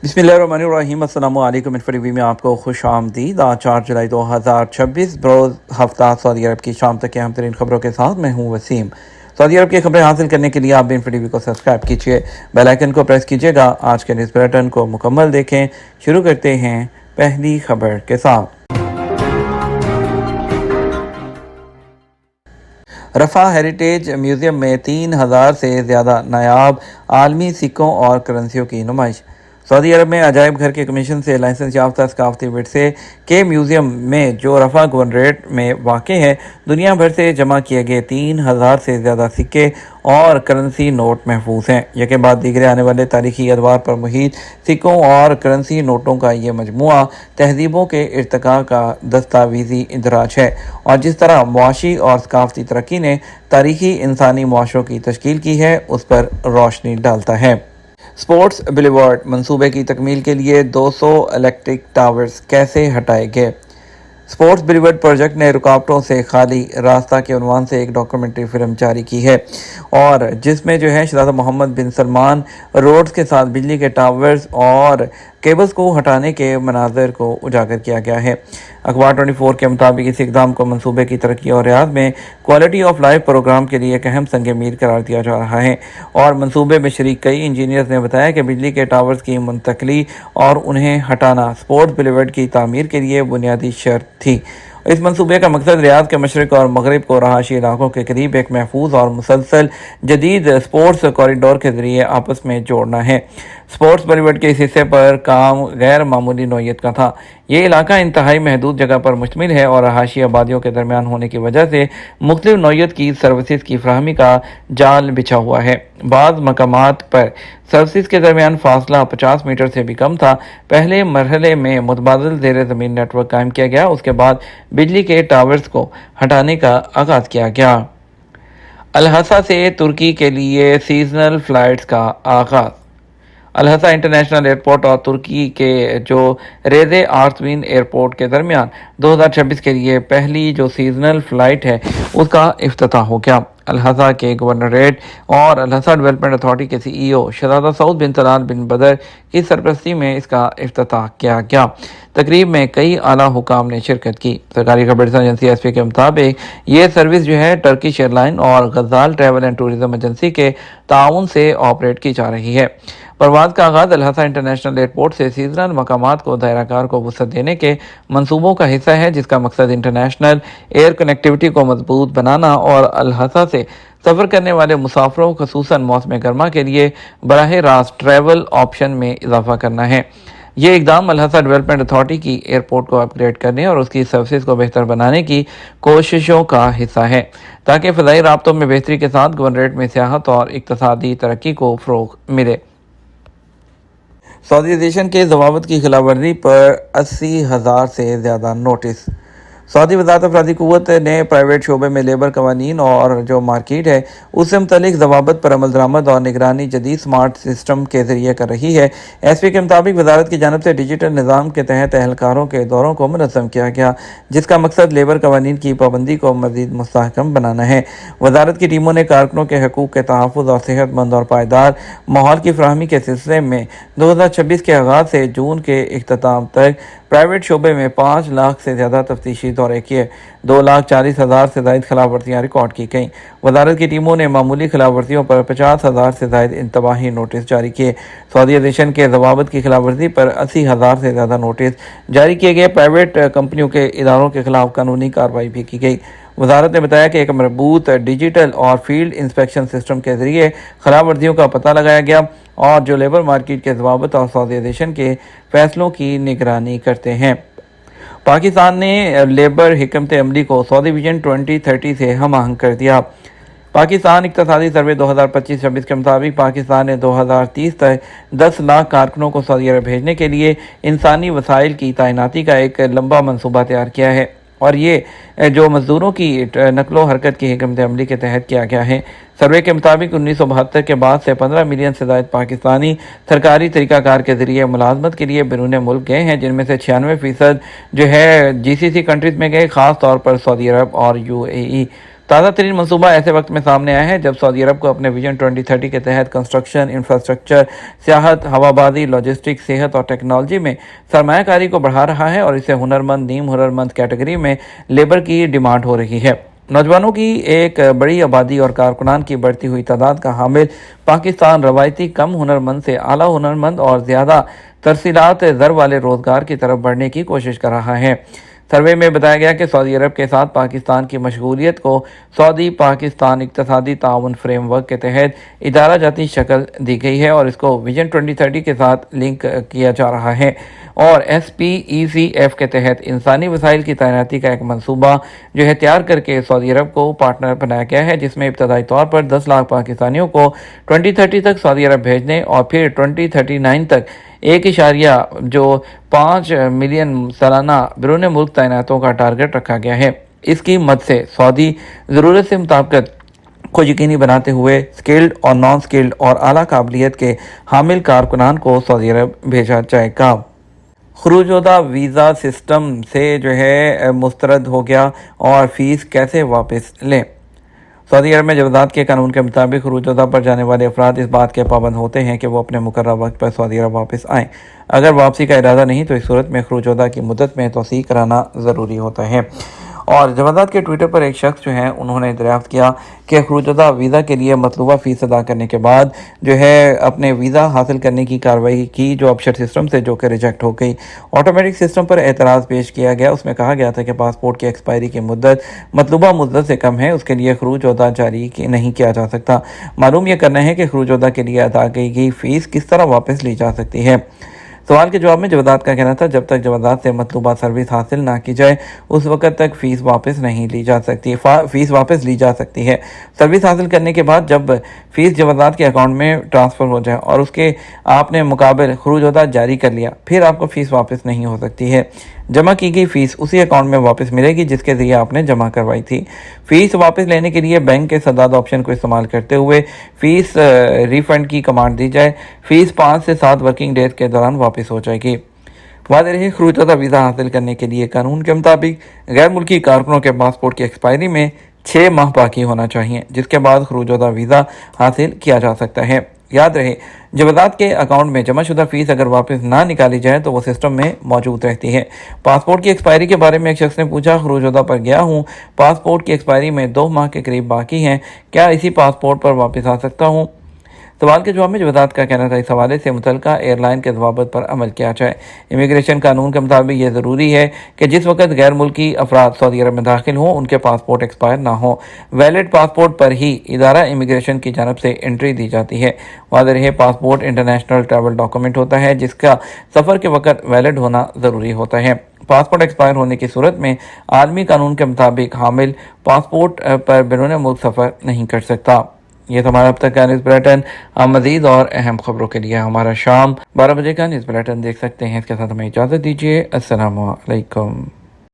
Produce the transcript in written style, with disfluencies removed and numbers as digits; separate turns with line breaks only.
बिस्मिल्लाहिर्रहमानिर्रहीम। अस्सलामु अलैकुम। टीवी में आपको खुश आमदीद। आज 4 जुलाई 2026 बरोज़ हफ्ता सऊदी अरब की शाम तक की अहम तरीन खबरों के साथ मैं हूँ वसीम। सऊदी अरब की खबरें हासिल करने के लिए आप भी टीवी को सब्सक्राइब कीजिए, बेल आइकन को प्रेस कीजिएगा। आज के न्यूज़ बुलेटिन को मुकम्मल देखें। शुरू करते हैं पहली खबर के साथ। रफ़ा हेरिटेज म्यूज़ियम में 3000 से ज़्यादा नायाब आलमी सिक्कों और करेंसियों की नुमाइश। सऊदी अरब में अजायब घर के कमीशन से लाइसेंस याफ्ता सकाफती विरसे के म्यूज़ियम में जो रफ़ा गवर्नरेट में वाक़ है, दुनिया भर से जमा किए गए 3000 से ज़्यादा सिक्के और करेंसी नोट महफूज हैं। यके बाद दीगरे आने वाले तारीखी अदवार पर मुहित सिक्कों और करेंसी नोटों का ये मजमुआ तहजीबों के इर्तिका का दस्तावेजी इंदराज है और जिस तरह मुआशी और सकाफती तरक्की ने तारीखी इंसानी मुआशरों की तश्कील की है, उस पर रोशनी डालता है। स्पोर्ट्स बुलेवार्ड मंसूबे की तकमील के लिए 200 इलेक्ट्रिक टावर्स कैसे हटाए गए। स्पोर्ट्स बुलेवार्ड प्रोजेक्ट ने रुकावटों से खाली रास्ता के उन्वान से एक डॉक्यूमेंट्री फिल्म जारी की है और जिसमें शहज़ादा मोहम्मद बिन सलमान रोड्स के साथ बिजली के टावर्स और केबल्स को हटाने के मनाजर को उजागर किया गया है। अखबार 24 के मुताबिक इस इकदाम को मंसूबे की तरक्की और रियाद में क्वालिटी ऑफ लाइफ प्रोग्राम के लिए एक अहम संग मील करार दिया जा रहा है और मंसूबे में शरीक कई इंजीनियर्स ने बताया कि बिजली के टावर्स की मुंतकली और उन्हें हटाना स्पोर्ट्स बुलेवार्ड की तामीर के लिए बुनियादी शर्त थी। इस मंसूबे का मकसद रियाद के मशरक़ और मगरब को रहायशी इलाकों के करीब एक महफूज और मुसलसल जदीद स्पोर्ट्स कॉरिडोर के ज़रिए आपस में जोड़ना है। स्पोर्ट्स बुलेवार्ड के इस हिस्से पर काम गैर मामूली नौयत का था। ये इलाका इंतहाई महदूद जगह पर मुश्तमिल है और रहायशी आबादियों के दरमियान होने की वजह से मुख्तलिफ नौयत की सर्विसेज की फ्राहमी का जाल बिछा हुआ है। बाज़ मकामात पर सर्विसेज के दरमियान फासला 50 मीटर से भी कम था। पहले मरहले में मुतबादिल ज़ेर ज़मीन नेटवर्क कायम किया गया, उसके बाद बिजली के टावर्स को हटाने का आगाज़ किया गया। अल-हसा से तुर्की के लिए सीजनल फ़्लाइट्स का आगाज़। अल-हसा इंटरनेशनल एयरपोर्ट और तुर्की के जो रेज़े आर्तवीन एयरपोर्ट के दरमियान 2026 के लिए पहली जो सीजनल फ़्लाइट है, उसका इफ्तिताह हो गया। अल-हसा के गवर्नरेट और अल-हसा डेवलपमेंट अथॉरिटी के CEO शहज़ादा सऊद बिन तलाल बिन बदर की सरपरस्ती में इसका इफ्तिताह किया गया। तकरीब में कई आला हुकाम ने शिरकत की। सरकारी खबर एजेंसी SP के मुताबिक ये सर्विस टर्किश एयरलाइन और गज़ाल ट्रैवल एंड टूरिज्म एजेंसी के ताउन से ऑपरेट की जा रही है। परवाज़ का आगाज़ अल-हसा इंटरनेशनल एयरपोर्ट से सीजनल मकामात को दायराकार को वसअत देने के मंसूबों का हिस्सा है, जिसका मकसद इंटरनेशनल एयर कनेक्टिविटी को मजबूत बनाना और अल-हसा से सफ़र करने वाले मुसाफरों खसूसन मौसम गर्मा के लिए बराह रास्त ट्रैवल ऑप्शन में इजाफा करना है। ये इकदाम अल-हसा डेवलपमेंट अथॉरिटी की एयरपोर्ट को अपग्रेड करने और उसकी सर्विसेज को बेहतर बनाने की कोशिशों का हिस्सा है, ताकि फ़ज़ाई राब्तों में बेहतरी के साथ गवर्नरेट में सियाहत और इक़्तिसादी तरक्की को फ़रोग़ मिले। सऊदीज़ेशन के ज़वाबित की खिलाफवर्जी पर 80,000 से ज़्यादा नोटिस। सऊदी वज़ारत अफरादी क़ुव्वत ने प्राइवेट शोबे में लेबर कवानीन और जो मार्केट है उससे मुतल्लिक़ ज़वाबित पर अमल दरामद और निगरानी जदीद स्मार्ट सिस्टम के ज़रिए कर रही है। SP के मुताबिक वज़ारत की जानिब से डिजिटल निज़ाम के तहत एहलकारों के दौरों को मुनज़्ज़म किया गया, जिसका मकसद लेबर कवानीन की पाबंदी को मज़ीद मुस्तहकम बनाना है। वज़ारत की टीमों ने कारकुनों के हकूक़ के तहफ़्फ़ुज़ और सेहतमंद और पायदार माहौल की फ़राहमी के सिलसिले में 2026 के आगाज़ से जून के इख्तिताम तक प्राइवेट शोबे में 5 लाख से ज़्यादा तफ्तीशी दौरे किए। 2,40,000 से ज़ायद खिलाफवर्जियाँ रिकॉर्ड की गईं। वज़ारत की टीमों ने मामूली खिलाफवर्जियों पर 50,000 से ज़ायद इंतबाही नोटिस जारी किए। सऊदीज़ेशन के ज़वाबित की खिलाफवर्जी पर 80,000 से ज़्यादा नोटिस जारी किए गए। प्राइवेट कंपनियों के इदारों के खिलाफ कानूनी कार्रवाई भी की गई। वज़ारत ने बताया कि एक मरबूत डिजिटल और फील्ड इंस्पेक्शन सिस्टम के ज़रिए खिलाफवर्जियों का पता लगाया गया और जो लेबर मार्केट के ज़वाबित और सऊदीज़ेशन के फ़ैसलों की निगरानी करते हैं। पाकिस्तान ने लेबर हिकमत अमली को सऊदी विजन 2030 से हम आहंग कर दिया। पाकिस्तान इक़्तिसादी सर्वे 2025-26 के मुताबिक पाकिस्तान ने 2030 तक 10 लाख कारकुनों को सऊदी अरब भेजने के लिए इंसानी वसाइल की तैनाती का एक लंबा मनसूबा तैयार किया है और ये जो मज़दूरों की नकलो हरकत की हिकमत अमली के तहत किया गया है। सर्वे के मुताबिक 1972 के बाद से 15 मिलियन से ज़ायद पाकिस्तानी सरकारी तरीक़ाकार के ज़रिए मुलाजमत के लिए बैरून मुल्क गए हैं, जिनमें से 96% GCC कंट्रीज़ में गए, ख़ास तौर पर सऊदी अरब और UAE। تازہ ترین منصوبہ ایسے وقت میں سامنے آیا ہے جب سعودی عرب کو اپنے ویژن 2030 کے تحت کنسٹرکشن، انفراسٹرکچر، سیاحت، ہوابازی، لاجسٹکس، صحت اور ٹیکنالوجی میں سرمایہ کاری کو بڑھا رہا ہے اور اس سے ہنرمند، نیم ہنرمند کیٹیگری میں لیبر کی ڈیمانڈ ہو رہی ہے۔ نوجوانوں کی ایک بڑی آبادی اور کارکنان کی بڑھتی ہوئی تعداد کا حامل پاکستان روایتی کم ہنرمند سے اعلیٰ ہنرمند اور زیادہ ترسیلات زر والے روزگار کی طرف بڑھنے کی کوشش کر رہا ہے۔ سروے میں بتایا گیا کہ سعودی عرب کے ساتھ پاکستان کی مشغولیت کو سعودی پاکستان اقتصادی تعاون فریم ورک کے تحت ادارہ جاتی شکل دی گئی ہے اور اس کو ویژن 2030 کے ساتھ لنک کیا جا رہا ہے، اور SPECF کے تحت انسانی وسائل کی تعیناتی کا ایک منصوبہ جو ہے تیار کر کے سعودی عرب کو پارٹنر بنایا گیا ہے، جس میں ابتدائی طور پر 10 لاکھ پاکستانیوں کو 2030 تک سعودی عرب بھیجنے اور پھر 2039 تک 1.5 ملین سالانہ بیرون ملک تعیناتوں کا ٹارگٹ رکھا گیا ہے۔ اس کی مد سے سعودی ضرورت سے مطابقت کو یقینی بناتے ہوئے سکلڈ اور نان سکلڈ اور اعلیٰ قابلیت کے حامل کارکنان کو سعودی عرب بھیجا جائے گا۔ خروجودہ ویزا سسٹم سے مسترد ہو گیا اور فیس کیسے واپس لیں؟ سعودی عرب میں جوازات کے قانون کے مطابق خروجودہ پر جانے والے افراد اس بات کے پابند ہوتے ہیں کہ وہ اپنے مقررہ وقت پر سعودی عرب واپس آئیں۔ اگر واپسی کا ارادہ نہیں تو اس صورت میں خروجودہ کی مدت میں توسیع کرانا ضروری ہوتا ہے۔ اور جوازات کے ٹویٹر پر ایک شخص انہوں نے دریافت کیا کہ خروجودہ ویزا کے لیے مطلوبہ فیس ادا کرنے کے بعد اپنے ویزا حاصل کرنے کی کارروائی کی جو آپشن سسٹم سے جو کہ ریجیکٹ ہو گئی۔ آٹومیٹک سسٹم پر اعتراض پیش کیا گیا۔ اس میں کہا گیا تھا کہ پاسپورٹ کی ایکسپائری کی مدت مطلوبہ مدت سے کم ہے، اس کے لیے خروجودہ جاری نہیں کیا جا سکتا۔ معلوم یہ کرنا ہے کہ خروجودہ کے لیے ادا کی گئی فیس کس طرح واپس لی جا سکتی ہے۔ سوال کے جواب میں جوازات کا کہنا تھا جب تک جوازات سے مطلوبہ سروس حاصل نہ کی جائے اس وقت تک فیس واپس لی جا سکتی ہے۔ سروس حاصل کرنے کے بعد جب فیس جوازات کے اکاؤنٹ میں ٹرانسفر ہو جائے اور اس کے آپ نے مقابل خروجودہ جاری کر لیا، پھر آپ کو فیس واپس نہیں ہو سکتی ہے۔ جمع کی گئی فیس اسی اکاؤنٹ میں واپس ملے گی جس کے ذریعے آپ نے جمع کروائی تھی۔ فیس واپس لینے کے لیے بینک کے سداد آپشن کو استعمال کرتے ہوئے فیس ریفنڈ کی کمانڈ دی جائے۔ فیس 5 سے 7 ورکنگ ڈیز کے دوران واپس ہو جائے گی۔ واضح رہے، خروجودہ ویزا حاصل کرنے کے لیے قانون کے مطابق غیر ملکی کارکنوں کے پاسپورٹ کی ایکسپائری میں 6 ماہ باقی ہونا چاہیے، جس کے بعد خروجودہ ویزا حاصل کیا جا سکتا ہے۔ یاد رہے، جوازات کے اکاؤنٹ میں جمع شدہ فیس اگر واپس نہ نکالی جائے تو وہ سسٹم میں موجود رہتی ہے۔ پاسپورٹ کی ایکسپائری کے بارے میں ایک شخص نے پوچھا، خروجودہ پر گیا ہوں، پاسپورٹ کی ایکسپائری میں 2 ماہ کے قریب باقی ہیں، کیا اسی پاسپورٹ پر واپس آ سکتا ہوں؟ سوال کے جواب میں جوازات کا کہنا تھا اس حوالے سے متعلقہ ایئر لائن کے ضوابط پر عمل کیا جائے۔ امیگریشن قانون کے مطابق یہ ضروری ہے کہ جس وقت غیر ملکی افراد سعودی عرب میں داخل ہوں ان کے پاسپورٹ ایکسپائر نہ ہوں۔ ویلڈ پاسپورٹ پر ہی ادارہ امیگریشن کی جانب سے انٹری دی جاتی ہے۔ واضح رہے، پاسپورٹ انٹرنیشنل ٹریول ڈاکومنٹ ہوتا ہے جس کا سفر کے وقت ویلڈ ہونا ضروری ہوتا ہے۔ پاسپورٹ ایکسپائر ہونے کی صورت میں عالمی قانون کے مطابق حامل پاسپورٹ پر بیرون ملک سفر نہیں کر سکتا۔ یہ تھا ہمارا اب تک کا نیوز بلیٹن۔ آپ مزید اور اہم خبروں کے لیے ہمارا شام 12 بجے کا نیوز بلیٹن دیکھ سکتے ہیں۔ اس کے ساتھ ہمیں اجازت دیجیے۔ السلام علیکم۔